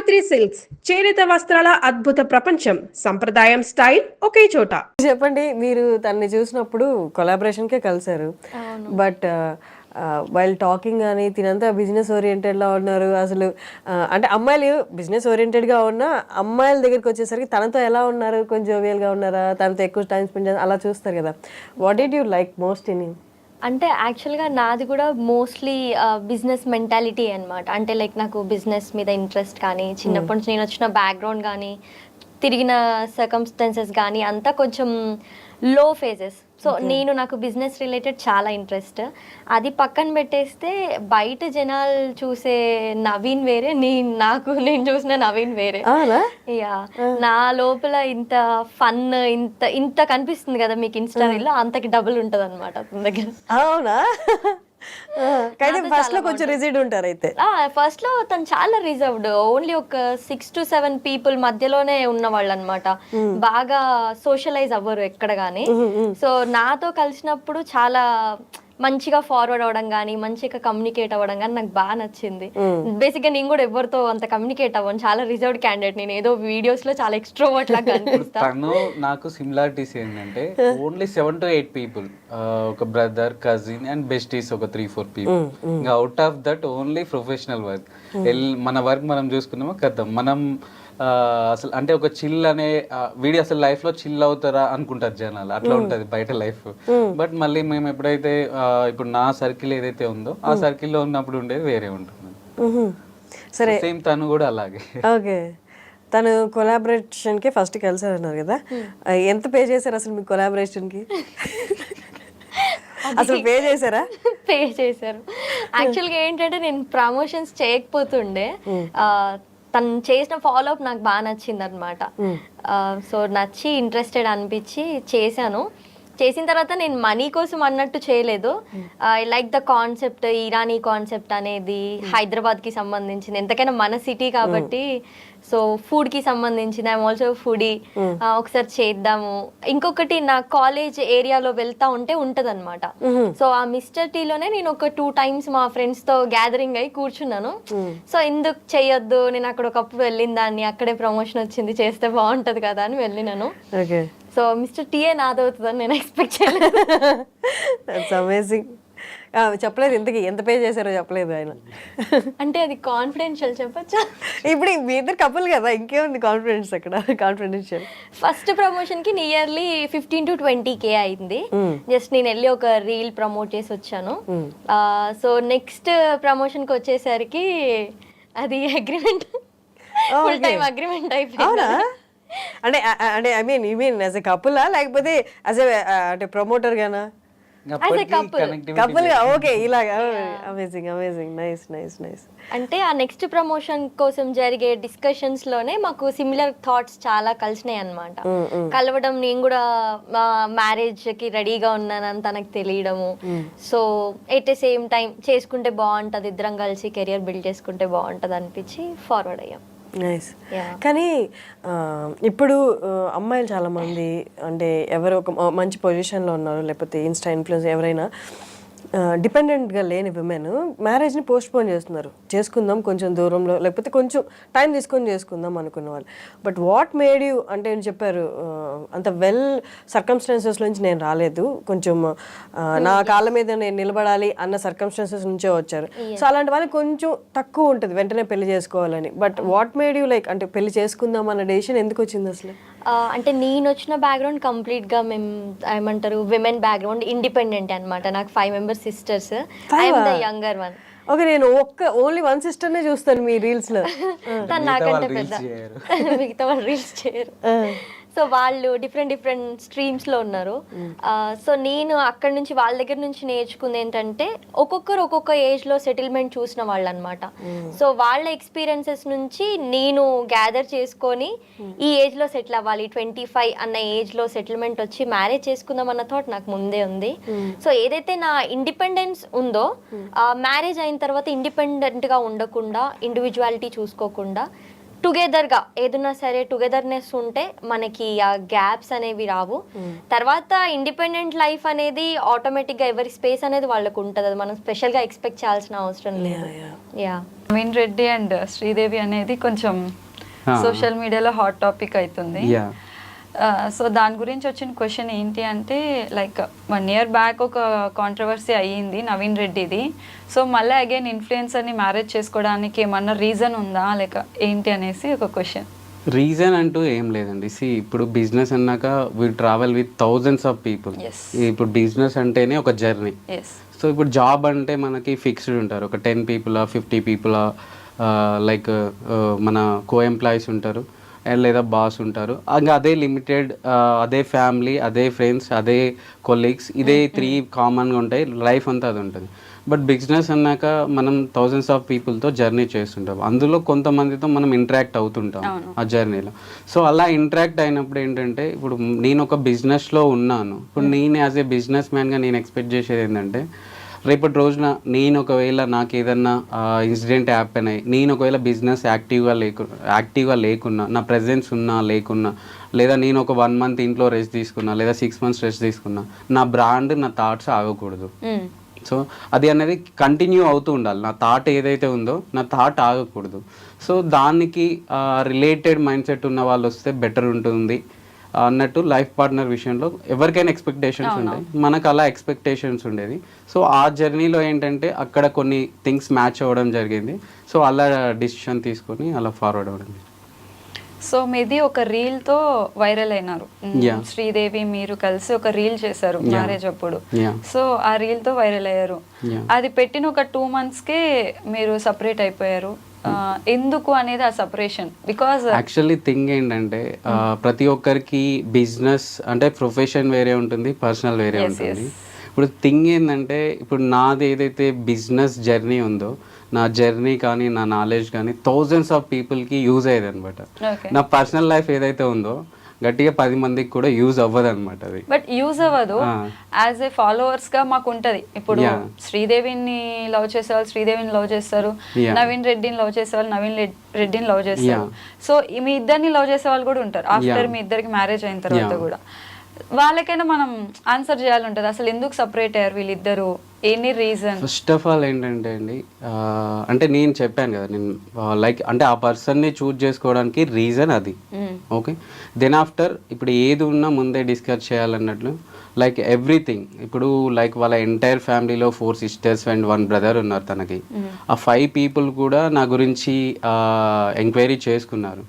Savitri silks చేనేత వస్త్రాల అద్భుత ప్రపంచం. సంప్రదాయం స్టైల్ ఒకే చోట. చెప్పండి, మీరు తనని చూసినప్పుడు కొలాబరేషన్కే కలిశారు. బట్ వైల్ టాకింగ్ అని తినంతా బిజినెస్ ఓరియంటెడ్లా ఉన్నారు. అసలు అంటే అమ్మాయిలు బిజినెస్ ఓరియంటెడ్గా ఉన్న అమ్మాయిల దగ్గరికి వచ్చేసరికి తనతో ఎలా ఉన్నారు? కొంచెం జోవియల్గా ఉన్నారా? తనతో ఎక్కువ టైం స్పెండ్ చేయాలి అలా చూస్తారు కదా. What did you like most in him? అంటే యాక్చువల్గా నాది కూడా మోస్ట్లీ బిజినెస్ మెంటాలిటీ అనమాట. అంటే లైక్ నాకు బిజినెస్ మీద ఇంట్రెస్ట్ కానీ, చిన్నప్పటి నుంచి నేను వచ్చిన బ్యాక్గ్రౌండ్ కానీ, తిరిగిన సర్కమ్స్టాన్సెస్ కానీ అంతా కొంచెం లో ఫేజెస్. సో నాకు బిజినెస్ రిలేటెడ్ చాలా ఇంట్రెస్ట్. అది పక్కన పెట్టేస్తే బయట జనాలు చూసే నవీన్ వేరే, నేను చూసిన నవీన్ వేరే. యా, నా లోపల ఇంత ఫన్ ఇంత కనిపిస్తుంది కదా మీకు ఇన్స్టా రీల్లో, అంతకి డబుల్ ఉంటుంది అనమాట అతని దగ్గర. అవునా? ఫస్ట్ లో కొంచెం రిజిడ్ ఉంటారు అయితే. ఫస్ట్ లో తను చాలా రిజర్వ్డ్, ఓన్లీ ఒక 6 to 7 పీపుల్ మధ్యలోనే ఉన్నవాళ్ళు అనమాట. బాగా సోషలైజ్ అవ్వరు ఎక్కడ గానీ. సో నాతో కలిసినప్పుడు చాలా మంచిగా ఫార్వర్డ్ అవ్వడం కానీ, మంచిగా కమ్యూనికేట్ అవ్వడం కానీ నాకు బాగా నచ్చింది. బేసిక్ గా నేను కూడా ఎవరితో అంత కమ్యూనికేట్ అవ్వను, చాలా రిజర్వ్డ్ క్యాండిడేట్. నేను ఏదో వీడియోస్ లో చాలా ఎక్స్ట్రోవర్ట్ లాగా కనిపిస్తాను. తను నాకు సిమిలారిటీస్ ఏంటంటే ఓన్లీ 7 to 8 పీపుల్, ఒక బ్రదర్, కజిన్ అండ్ బెస్టీస్ ఒక 3-4 పీపుల్. ఇంకా out of that only professional work. మన వర్క్ మనం చూసుకున్నామో కదా. మనం అసలు అంటే ఒక చిల్ అనే వీడియో, అసలు లైఫ్ లో చిల్ అవుతారా అనుకుంటారు జనాలు, అట్లా ఉంటది బయట లైఫ్. బట్ మళ్ళీ మేము ఎప్పుడైతే ఇప్పుడు నా సర్కిల్ ఏదైతే ఉందో ఆ సర్కిల్లో ఉన్నప్పుడు ఉండేది వేరే ఉంటుంది. సరే, సేమ్ తను కూడా అలాగే. ఓకే, తను కొలాబరేషన్ కి ఫస్ట్ కలిసారన్నారు కదా. ఎంత పే చేశారు అసలు మీ కొలాబరేషన్ కి? అసలు పే చేశారా? పే చేశారు. యాక్చువల్గా ఏంటంటే నేను ప్రమోషన్స్ చేయకపోతుండే, తను చేసిన ఫాలో అప్ నాకు బాగా నచ్చింది అనమాట. సో నచ్చి ఇంట్రెస్టెడ్ అనిపించి చేశాను. చేసిన తర్వాత నేను మనీ కోసం అన్నట్టు చేయలేదు. I like the concept, Irani concept అనేది హైదరాబాద్కి సంబంధించింది. ఎంతకైనా మన సిటీ కాబట్టి, సో ఫుడ్కి సంబంధించింది. I'm also foodie. ఒకసారి చేద్దాము. ఇంకొకటి నా కాలేజ్ ఏరియాలో వెళ్తా ఉంటే ఉంటది అనమాట. సో ఆ మిస్టర్ టీలోనే నేను ఒక 2 times మా ఫ్రెండ్స్ తో గ్యాదరింగ్ అయి కూర్చున్నాను. సో ఎందుకు చెయ్యొద్దు, నేను అక్కడ ఒకప్పుడు వెళ్ళిన దాన్ని, అక్కడే ప్రమోషన్ వచ్చింది, చేస్తే బాగుంటది కదా అని వెళ్ళినాను. సో మిస్టర్ టీఏ నాదవుతుందని నేను ఎక్స్పెక్ట్ చేయలేదు. అమేజింగ్. చెప్పలేదు ఇంతకీ ఎంత పే చేశారో చెప్పలేదు ఆయన. అంటే అది కాన్ఫిడెన్షియల్ చెప్పచ్చా? ఇప్పుడు మీ ఇద్దరు కపుల్ కదా, ఇంకేముంది కాన్ఫిడెన్స్ అక్కడ? కాన్ఫిడెన్షియల్. ఫస్ట్ ప్రమోషన్ కి నియర్లీ 15 to 20K అయింది. జస్ట్ నేను వెళ్ళి ఒక రీల్ ప్రమోట్ చేసి వచ్చాను. సో నెక్స్ట్ ప్రమోషన్ కి వచ్చేసరికి అది అగ్రిమెంట్, ఫుల్ టైం అగ్రిమెంట్ అయిపోయింది. అంటే ఐ మీన్ యాజ్ ఎ కపులా లేకపోతే యాజ్ ఎ అంటే ప్రమోటర్ గానా? కపుల్ గా. ఓకే, ఇలాగా. Amazing, amazing, nice nice nice. అంటే ఆ నెక్స్ట్ ప్రమోషన్ కోసం జరిగే డిస్కషన్స్ లోనే మాకు సిమిలర్ థాట్స్ చాలా కలిసినాయి అన్నమాట. కలవడం, నేను కూడా మ్యారేజ్ కి రెడీగా ఉన్నానని తనకు తెలియడము. So at the same time చేసుకుంటే బాగుంటది, ఇద్దరం కలిసి కెరియర్ బిల్డ్ చేసుకుంటే బాగుంటది అనిపించి ఫార్వర్డ్ అయ్యాం. నైస్. కానీ ఇప్పుడు అమ్మాయిలు చాలామంది అంటే ఎవరు ఒక మంచి పొజిషన్లో ఉన్నారు, లేకపోతే ఇన్స్టా ఇన్ఫ్లుయెన్స్ ఎవరైనా డిపెండెంట్గా లేని విమెన్ మ్యారేజ్ని పోస్ట్పోన్ చేస్తున్నారు. చేసుకుందాం కొంచెం దూరంలో, లేకపోతే కొంచెం టైం తీసుకొని చేసుకుందాం అనుకున్న వాళ్ళు. బట్ వాట్ మేడ్ యూ అంటే నేను చెప్పారు, అంత వెల్ సర్కమ్స్టాన్సెస్ నుంచి నేను రాలేదు, కొంచెం నా కాళ్ళ మీద నేను నిలబడాలి అన్న సర్కమ్స్టాన్సెస్ నుంచే వచ్చారు. సో అలాంటి వాళ్ళకి కొంచెం తక్కువ ఉంటుంది వెంటనే పెళ్లి చేసుకోవాలని. But what made you like అంటే పెళ్లి చేసుకుందాం అన్న డెసిషన్ ఎందుకు వచ్చింది అసలు? అంటే నేను వచ్చిన బ్యాక్గ్రౌండ్ కంప్లీట్గా మేము ఏమంటారు విమెన్ బ్యాక్గ్రౌండ్, ఇండిపెండెంట్ అనమాట. నాకు 5 members sisters, I'm the younger one. Okay, నేను ఓన్లీ 1 sister నే చూస్తాను మీ రీల్స్ లో. తను నాకంటే పెద్ద, మిగతా వాళ్ళు రీల్స్ చేయరు. సో వాళ్ళు డిఫరెంట్ స్ట్రీమ్స్లో ఉన్నారు. సో నేను అక్కడ నుంచి వాళ్ళ దగ్గర నుంచి నేర్చుకుంది ఏంటంటే ఒక్కొక్కరు ఒక్కొక్క ఏజ్లో సెటిల్మెంట్ చూసిన వాళ్ళు అనమాట. సో వాళ్ళ ఎక్స్పీరియన్సెస్ నుంచి నేను గ్యాదర్ చేసుకొని ఈ ఏజ్లో సెటిల్ అవ్వాలి, 25 అన్న ఏజ్లో సెటిల్మెంట్ వచ్చి మ్యారేజ్ చేసుకుందాం అన్న థాట్ నాకు ముందే ఉంది. సో ఏదైతే నా ఇండిపెండెన్స్ ఉందో, మ్యారేజ్ అయిన తర్వాత ఇండిపెండెంట్గా ఉండకుండా, ఇండివిజువాలిటీ చూసుకోకుండా టుగెదర్గా ఏదన్నా సరే టుగెదర్నెస్ ఉంటే మనకి ఆ గ్యాప్స్ అనేవి రావు. తర్వాత ఇండిపెండెంట్ లైఫ్ అనేది ఆటోమేటిక్గా ఎవరి స్పేస్ అనేది వాళ్ళకు ఉంటుంది, అది మనం స్పెషల్గా ఎక్స్పెక్ట్ చేయాల్సిన అవసరం లేదు. యా, నవీన్ రెడ్డి అండ్ శ్రీదేవి అనేది కొంచెం సోషల్ మీడియాలో హాట్ టాపిక్ అవుతుంది. సో దాని గురించి వచ్చిన క్వశ్చన్ ఏంటి అంటే, లైక్ 1 year బ్యాక్ ఒక కాంట్రవర్సీ అయ్యింది నవీన్ రెడ్డిది. సో మళ్ళీ అగైన్ ఇన్ఫ్లుయెన్సర్ని మ్యారేజ్ చేసుకోవడానికి ఏమన్నా రీజన్ ఉందా లేక ఏంటి అనేసి ఒక క్వశ్చన్. రీజన్ అంటూ ఏం లేదండి. ఇప్పుడు బిజినెస్ అన్నాక we travel with thousands of people. ఇప్పుడు బిజినెస్ అంటేనే ఒక జర్నీ. సో ఇప్పుడు జాబ్ అంటే మనకి ఫిక్స్డ్ ఉంటారు, ఒక 10 people 50 people, లైక్ మన కో ఎంప్లాయీస్ ఉంటారు లేదా బాస్ ఉంటారు. ఇంకా అదే లిమిటెడ్, అదే ఫ్యామిలీ, అదే ఫ్రెండ్స్, అదే కొలీగ్స్, ఇదే 3 కామన్గా ఉంటాయి. లైఫ్ అంతా అది ఉంటుంది. బట్ బిజినెస్ అన్నాక మనం థౌజండ్స్ ఆఫ్ పీపుల్తో జర్నీ చేస్తుంటాం. అందులో కొంతమందితో మనం ఇంటరాక్ట్ అవుతుంటాం ఆ జర్నీలో. సో అలా ఇంటరాక్ట్ అయినప్పుడు ఏంటంటే, ఇప్పుడు నేను ఒక బిజినెస్లో ఉన్నాను. ఇప్పుడు నేను యాజ్ ఏ బిజినెస్ మ్యాన్గా నేను ఎక్స్పెక్ట్ చేసేది ఏంటంటే, రేపటి రోజున నేను ఒకవేళ నాకు ఏదన్నా ఇన్సిడెంట్ హ్యాపెన్ అయ్యి నేను ఒకవేళ బిజినెస్ యాక్టివ్గా లేకున్నా, నా ప్రెజెన్స్ ఉన్నా లేకున్నా, లేదా నేను ఒక 1 month ఇంట్లో రెస్ట్ తీసుకున్నా లేదా 6 months రెస్ట్ తీసుకున్నా, నా బ్రాండ్, నా థాట్స్ ఆగకూడదు. సో అది అనేది కంటిన్యూ అవుతూ ఉండాలి. నా థాట్ ఏదైతే ఉందో నా థాట్ ఆగకూడదు. సో దానికి రిలేటెడ్ మైండ్ సెట్ ఉన్న వాళ్ళు వస్తే బెటర్ ఉంటుంది అన్నట్టు. లైఫ్ పార్ట్నర్ విషయంలో ఎవరికైనా ఎక్స్పెక్టేషన్స్ ఉంటాయి, మనకు అలా ఎక్స్పెక్టేషన్స్ ఉండేది. సో ఆ జర్నీలో ఏంటంటే అక్కడ కొన్ని థింగ్స్ మ్యాచ్ అవ్వడం జరిగింది. సో అలా డిసిషన్ తీసుకొని అలా ఫార్వర్డ్ అవ్వడం. సో మీది ఒక రీల్తో వైరల్ అయినారు. శ్రీదేవి మీరు కలిసి ఒక రీల్ చేశారు మ్యారేజ్ అప్పుడు. సో ఆ రీల్తో వైరల్ అయ్యారు. అది పెట్టిన ఒక 2 monthsకే మీరు సపరేట్ అయిపోయారు. ఎందుకు అనేది ఆ సపరేషన్? బికాజ్ యాక్చువల్లీ థింగ్ ఏంటంటే, ప్రతి ఒక్కరికి బిజినెస్ అంటే ప్రొఫెషన్ వేరే ఉంటుంది, పర్సనల్ వేరే ఉంటుంది. ఇప్పుడు థింగ్ ఏంటంటే, ఇప్పుడు నాది ఏదైతే బిజినెస్ జర్నీ ఉందో, నా జర్నీ కానీ నా నాలెడ్జ్ కానీ థౌజండ్స్ ఆఫ్ పీపుల్కి యూజ్ అయ్యేది అనమాట. నా పర్సనల్ లైఫ్ ఏదైతే ఉందో గట్టిగా 10 మందికి కూడా యూజ్ అవ్వదు అనమాట. అది బట్ యూజ్ అవ్వదు. యాజ్ ఏ ఫాలోవర్స్ గా మాకు ఉంటది. ఇప్పుడు శ్రీదేవిని లవ్ చేసే వాళ్ళు శ్రీదేవిని లవ్ చేస్తారు, నవీన్ రెడ్డిని లవ్ చేసే వాళ్ళు నవీన్ రెడ్డిని లవ్ చేస్తారు. సో మీ ఇద్దరిని లవ్ చేసే వాళ్ళు కూడా ఉంటారు ఆఫ్టర్ మీ ఇద్దరికి మ్యారేజ్ అయిన తర్వాత కూడా. వాళ్ళకైనా మనం ఆన్సర్ చేయాలి ఉంటుంది, అసలు ఎందుకు సపరేట్ అయ్యారు వీళ్ళిద్దరు, any reason? First of all ఏంటంటే అండి, అంటే నేను చెప్పాను కదా, నేను లైక్ అంటే ఆ పర్సన్ని చూజ్ చేసుకోవడానికి రీజన్ అది. ఓకే, దెన్ ఆఫ్టర్ ఇప్పుడు ఏది ఉన్నా ముందే డిస్కస్ చేయాలన్నట్లు. లైక్ ఎవ్రీథింగ్, ఇప్పుడు లైక్ వాళ్ళ ఎంటైర్ ఫ్యామిలీలో 4 sisters అండ్ 1 brother ఉన్నారు తనకి. ఆ 5 people కూడా నా గురించి ఎంక్వైరీ చేసుకున్నారు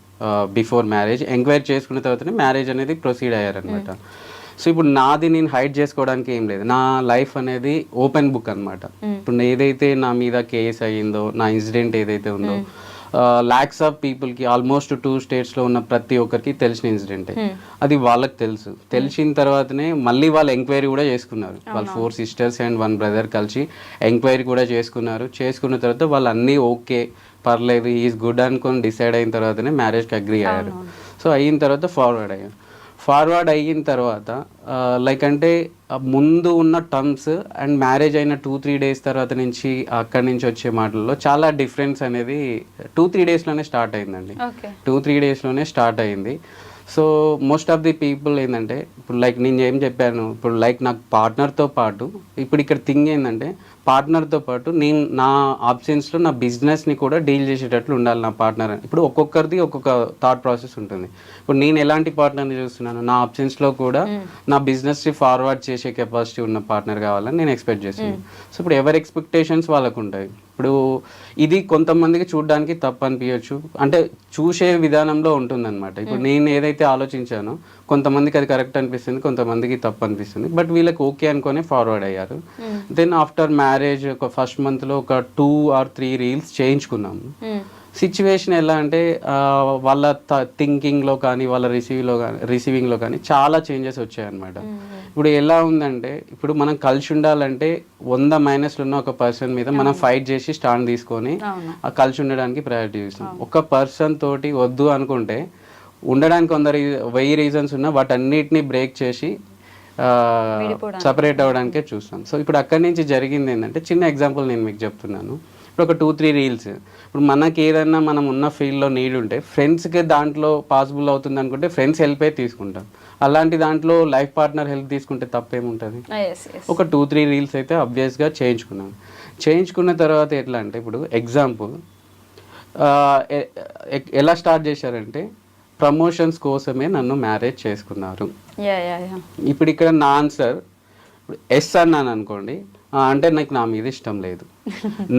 బిఫోర్ మ్యారేజ్. ఎంక్వైరీ చేసుకున్న తర్వాతనే మ్యారేజ్ అనేది ప్రొసీడ్ అయ్యారనమాట. సో ఇప్పుడు నాది నేను హైడ్ చేసుకోవడానికి ఏం లేదు, నా లైఫ్ అనేది ఓపెన్ బుక్ అనమాట. ఇప్పుడు ఏదైతే నా మీద కేసు అయ్యిందో, నా ఇన్సిడెంట్ ఏదైతే ఉందో, lakhs ఆఫ్ పీపుల్కి ఆల్మోస్ట్ 2 states ఉన్న ప్రతి ఒక్కరికి తెలిసిన ఇన్సిడెంటే. అది వాళ్ళకి తెలుసు. తెలిసిన తర్వాతనే మళ్ళీ వాళ్ళు ఎంక్వైరీ కూడా చేసుకున్నారు. వాళ్ళ 4 sisters అండ్ 1 brother కలిసి ఎంక్వైరీ కూడా చేసుకున్నారు. చేసుకున్న తర్వాత వాళ్ళు అన్నీ ఓకే, పర్లేదు, ఈజ్ గుడ్ అనుకొని డిసైడ్ అయిన తర్వాతనే మ్యారేజ్కి అగ్రీ అయ్యారు. సో అయిన తర్వాత ఫార్వర్డ్ అయ్యారు. ఫార్వర్డ్ అయిన తర్వాత లైక్ అంటే ముందు ఉన్న టర్మ్స్ అండ్ మ్యారేజ్ అయిన 2-3 days తర్వాత నుంచి అక్కడి నుంచి వచ్చే మాటల్లో చాలా డిఫరెన్స్ అనేది 2-3 daysలోనే స్టార్ట్ అయిందండి. 2-3 daysలోనే స్టార్ట్ అయింది. So most of the people ఏంటంటే, ఇప్పుడు లైక్ నేను ఏం చెప్పాను, ఇప్పుడు లైక్ నాకు పార్ట్నర్తో పాటు ఇప్పుడు ఇక్కడ థింగ్ ఏంటంటే, పార్ట్నర్తో పాటు నేను నా ఆప్షన్స్లో నా బిజినెస్ని కూడా డీల్ చేసేటట్లు ఉండాలి నా పార్ట్నర్. ఇప్పుడు ఒక్కొక్కరిది ఒక్కొక్క థాట్ ప్రాసెస్ ఉంటుంది. ఇప్పుడు నేను ఎలాంటి పార్ట్నర్ని చూస్తున్నాను, నా ఆప్షన్స్లో కూడా నా బిజినెస్ని ఫార్వర్డ్ చేసే కెపాసిటీ ఉన్న పార్ట్నర్ కావాలని నేను ఎక్స్పెక్ట్ చేస్తున్నాను. సో ఇప్పుడు ఎవరి ఎక్స్పెక్టేషన్స్ వాళ్ళకు ఉంటాయి. ఇప్పుడు ఇది కొంతమందికి చూడడానికి తప్పు అనిపించవచ్చు, అంటే చూసే విధానంలో ఉంటుందన్నమాట. ఇప్పుడు నేను ఏదైతే ఆలోచించానో కొంతమందికి అది కరెక్ట్ అనిపిస్తుంది, కొంతమందికి తప్పు అనిపిస్తుంది. బట్ వీళ్ళకి ఓకే అనుకునే ఫార్వర్డ్ అయ్యారు. దెన్ ఆఫ్టర్ మ్యారేజ్ ఒక 1st monthలో ఒక 2 or 3 reels చేయించుకున్నాము. సిచ్యువేషన్ ఎలా అంటే వాళ్ళ థింకింగ్లో కానీ వాళ్ళ రిసీవింగ్లో కానీ చాలా చేంజెస్ వచ్చాయన్నమాట. ఇప్పుడు ఎలా ఉందంటే, ఇప్పుడు మనం కలిసి ఉండాలంటే 100 మైనస్లు ఉన్న ఒక పర్సన్ మీద మనం ఫైట్ చేసి స్టాండ్ తీసుకొని కలిసి ఉండడానికి ప్రయారిటీ ఇస్తాం. ఒక పర్సన్ తోటి వద్దు అనుకుంటే ఉండడానికి 100 రీజన్స్ ఉన్నా వాటన్నిటిని బ్రేక్ చేసి సపరేట్ అవ్వడానికే చూస్తాం. సో ఇప్పుడు అక్కడి నుంచి జరిగింది ఏంటంటే, చిన్న ఎగ్జాంపుల్ నేను మీకు చెప్తున్నాను. ఇప్పుడు ఒక 2-3 రీల్స్, ఇప్పుడు మనకి ఏదన్నా మనం ఉన్న ఫీల్డ్లో నీడ్ ఉంటే ఫ్రెండ్స్కి దాంట్లో పాసిబుల్ అవుతుంది అనుకుంటే ఫ్రెండ్స్ హెల్ప్ అయితే తీసుకుంటాం. అలాంటి దాంట్లో లైఫ్ పార్ట్నర్ హెల్ప్ తీసుకుంటే తప్పేముంటుంది. ఒక 2-3 రీల్స్ అయితే అబ్వియస్గా చేయించుకున్నాను. చేయించుకున్న తర్వాత ఎట్లా అంటే ఇప్పుడు ఎగ్జాంపుల్ ఎలా స్టార్ట్ చేశారంటే ప్రమోషన్స్ కోసమే నన్ను మ్యారేజ్ చేసుకున్నారు. ఇప్పుడు ఇక్కడ నా ఆన్సర్ ఎస్ అన్నాను అనుకోండి, అంటే నాకు నా మీద ఇష్టం లేదు.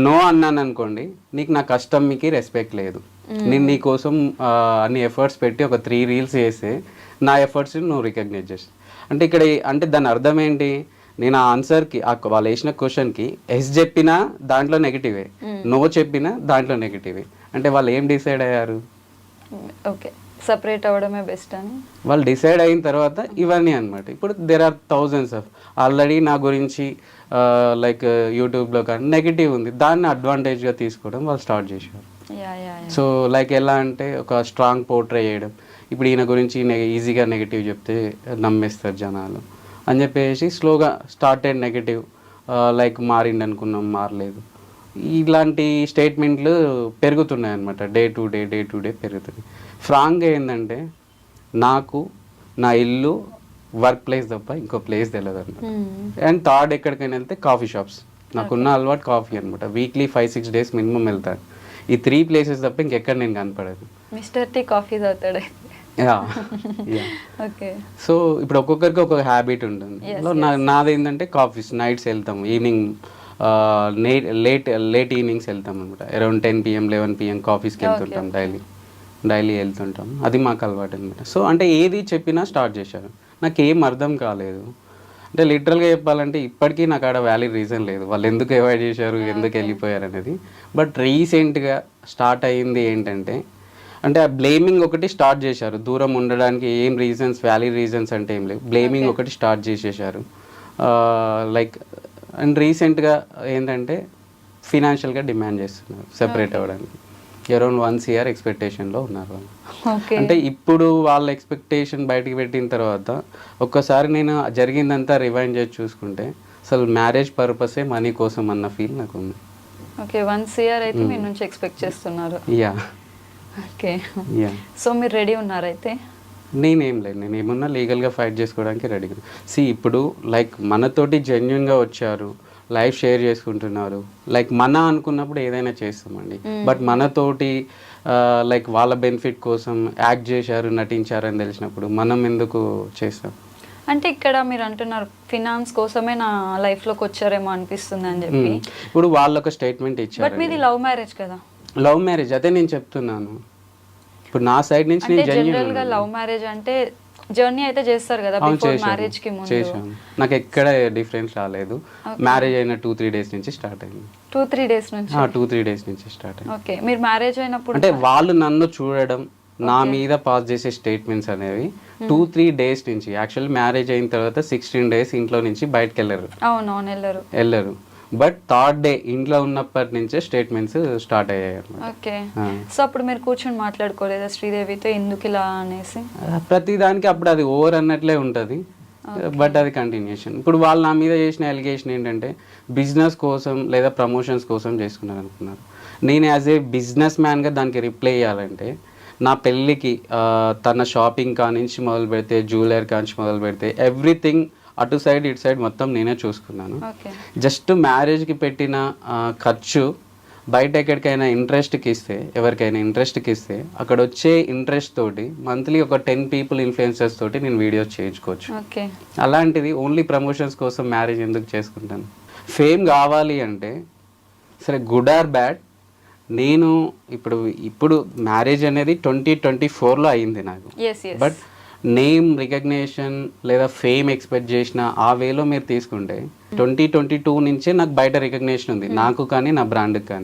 నో అన్నాను అనుకోండి, నీకు నా కష్టంకి రెస్పెక్ట్ లేదు. నేను నీ కోసం అన్ని ఎఫర్ట్స్ పెట్టి ఒక 3 రీల్స్ చేస్తే నా ఎఫర్ట్స్ని నువ్వు రికగ్నైజ్ చేస్తావు. అంటే ఇక్కడ అంటే దాని అర్థం ఏంటి, నేను ఆ ఆన్సర్కి వాళ్ళు వేసిన క్వశ్చన్కి ఎస్ చెప్పినా దాంట్లో నెగిటివే, నో చెప్పినా దాంట్లో నెగిటివే. అంటే వాళ్ళు ఏం డిసైడ్ అయ్యారు, ఓకే సపరేట్ అవ్వడమే బెస్ట్ అని వాళ్ళు డిసైడ్ అయిన తర్వాత ఇవన్నీ అనమాట. ఇప్పుడు there are thousands of already నా గురించి లైక్ యూట్యూబ్లో కానీ నెగిటివ్ ఉంది, దాన్ని అడ్వాంటేజ్గా తీసుకోవడం వాళ్ళు స్టార్ట్ చేశారు. సో లైక్ ఎలా అంటే ఒక స్ట్రాంగ్ పోర్ట్రే చేయడం, ఇప్పుడు ఈయన గురించి ఈజీగా నెగిటివ్ చెప్తే నమ్మేస్తారు జనాలు అని చెప్పేసి స్లోగా స్టార్టెడ్ నెగిటివ్, లైక్ మారిండి అనుకున్నాం మారలేదు, ఇలాంటి స్టేట్మెంట్లు పెరుగుతున్నాయి అనమాట. డే టు డే పెరుగుతున్నాయి. ఫ్రాంక్గా ఏంటంటే నాకు నా ఇల్లు వర్క్ ప్లేస్ తప్ప ఇంకో ప్లేస్ తెలియదు అనమాట. అండ్ థర్డ్ ఎక్కడికైనా వెళ్తే కాఫీ షాప్స్, నాకున్న అలవాటు కాఫీ అనమాట. వీక్లీ 5-6 డేస్ మినిమం వెళ్తాను. ఈ 3 ప్లేసెస్ తప్ప ఇంకెక్కడ నేను కనపడదు. మిస్టర్ టీ కాఫీ తాగుతాడు. ఓకే. సో ఇప్పుడు ఒక్కొక్కరికి ఒక్కొక్క హ్యాబిట్ ఉంటుంది. నాది ఏంటంటే కాఫీస్ నైట్స్ వెళ్తాము, ఈవినింగ్ లేట్ ఈవినింగ్స్ వెళ్తాం అనమాట. అరౌండ్ 10 PM 11 PM కాఫీస్కి వెళ్తుంటాం, డైలీ వెళ్తుంటాం. అది మాకు అలవాటు అనమాట. సో అంటే ఏది చెప్పినా స్టార్ట్ చేశారు, నాకు ఏం అర్థం కాలేదు. అంటే లిటరల్గా చెప్పాలంటే ఇప్పటికీ నాకు ఆడ వ్యాలిడ్ రీజన్ లేదు వాళ్ళు ఎందుకు అవాయిడ్ చేశారు, ఎందుకు వెళ్ళిపోయారు అనేది. బట్ రీసెంట్గా స్టార్ట్ అయ్యింది ఏంటంటే, అంటే ఆ బ్లేమింగ్ ఒకటి స్టార్ట్ చేశారు. దూరం ఉండడానికి ఏం రీజన్స్, వ్యాలిడ్ రీజన్స్ అంటే ఏం లేవు, బ్లేమింగ్ ఒకటి స్టార్ట్ చేసేసారు. లైక్ అండ్ రీసెంట్గా ఏంటంటే ఫినాన్షియల్గా డిమాండ్ చేస్తున్నారు సెపరేట్ అవ్వడానికి. అరౌండ్ 1 year ఎక్స్పెక్టేషన్లో ఉన్నారు వాళ్ళు. అంటే ఇప్పుడు వాళ్ళ ఎక్స్పెక్టేషన్ బయటికి పెట్టిన తర్వాత ఒక్కసారి నేను జరిగిందంతా రివైండ్ చేసి చూసుకుంటే అసలు మ్యారేజ్ పర్పసే మనీ కోసం అన్న ఫీల్ నాకు ఉంది. ఓకే, 1 year అయితే మీ నుంచి ఎక్స్పెక్ట్ చేస్తున్నారు. యా. ఓకే. సో మీరు రెడీ ఉన్నారైతే? నేనేం లేదు, నేను ఏమన్నా లీగల్గా ఫైట్ చేసుకోవడానికి రెడీగా. ఇప్పుడు లైక్ మనతోటి జెన్యున్గా వచ్చారు, లైఫ్ షేర్ చేసుకుంటున్నారు, లైక్ మన అనుకున్నప్పుడు ఏదైనా చేస్తామండి. బట్ మనతోటి లైక్ వాళ్ళ బెనిఫిట్ కోసం యాక్ట్ చేశారు, నటించారు అని తెలిసినప్పుడు మనం ఎందుకు చేస్తాం? అంటే ఇక్కడ మీరు అంటున్నారు ఫినాన్స్ కోసమే నా లైఫ్లోకి వచ్చారేమో అనిపిస్తుంది అని చెప్పి. ఇప్పుడు వాళ్ళు ఒక స్టేట్మెంట్ ఇచ్చారు. బట్ మీది లవ్ మ్యారేజ్ కదా? లవ్ మ్యారేజ్, అదే నేను చెప్తున్నాను. ఇప్పుడు నా సైడ్ నుంచి నేను జనరల్ గా లవ్ మ్యారేజ్ అంటే జర్నీ అయితే చేస్తారు కదా బిఫోర్ మ్యారేజ్ కి ముందు. చేశాను, నాకు ఎక్కడ డిఫరెన్స్ రాలేదు. మ్యారేజ్ అయిన 2-3 days నుంచి స్టార్ట్ అయింది. 2-3 days నుంచి? 2-3 days నుంచి స్టార్ట్ అయింది. ఓకే. మీరు మ్యారేజ్ అయినప్పుడు అంటే వాళ్ళు నన్ను చూడడం, నా మీద పాస్ చేసే స్టేట్మెంట్స్ అనేవి 2-3 days నుంచి. యాక్చువల్ మ్యారేజ్ అయిన తర్వాత 16 days ఇంట్లో నుంచి బయటకు వెళ్ళరు. అవునవును, వెళ్ళరు. బట్ 3rd day ఇంట్లో ఉన్నప్పటి నుంచే స్టేట్మెంట్స్ స్టార్ట్ అయ్యాయి. ఓకే. సో అప్పుడు మీరు కూర్చొని మాట్లాడుకోలేదా శ్రీదేవితో ఎందుకు ఇలా అనేసి? ప్రతి దానికి అప్పుడు అది ఓవర్ అన్నట్లే ఉంటుంది, బట్ అది కంటిన్యూషన్. ఇప్పుడు వాళ్ళు నా మీద చేసిన ఎలిగేషన్ ఏంటంటే బిజినెస్ కోసం లేదా ప్రమోషన్స్ కోసం చేసుకున్నారు అనుకున్నారు. నేను యాజ్ ఏ బిజినెస్ మ్యాన్గా దానికి రిప్లై ఇవ్వాలంటే నా పెళ్ళికి తన షాపింగ్ కానించి మొదలు పెడితే, జ్యువెలరీ కానించి మొదలు పెడితే ఎవ్రీథింగ్ అటు సైడ్ ఇటు సైడ్ మొత్తం నేనే చూసుకున్నాను. జస్ట్ మ్యారేజ్కి పెట్టిన ఖర్చు బయట ఎక్కడికైనా ఇంట్రెస్ట్కి ఇస్తే, ఎవరికైనా ఇంట్రెస్ట్కి ఇస్తే అక్కడ వచ్చే ఇంట్రెస్ట్ తోటి మంత్లీ ఒక 10 people ఇన్ఫ్లుయెన్సర్స్ తోటి నేను వీడియోస్ చేయించుకోవచ్చు. అలాంటిది ఓన్లీ ప్రమోషన్స్ కోసం మ్యారేజ్ ఎందుకు చేసుకుంటాను? ఫేమ్ కావాలి అంటే సరే, గుడ్ ఆర్ బ్యాడ్, నేను ఇప్పుడు మ్యారేజ్ అనేది 2024లో అయింది నాకు. బట్ నేమ్ రికగ్నేషన్ లేదా ఫేమ్ ఎక్స్పెక్ట్ చేసిన ఆ వేలో మీరు తీసుకుంటే 2022 నుంచే నాకు బయట రికగ్నేషన్ ఉంది, నాకు కానీ నా బ్రాండ్కి కానీ.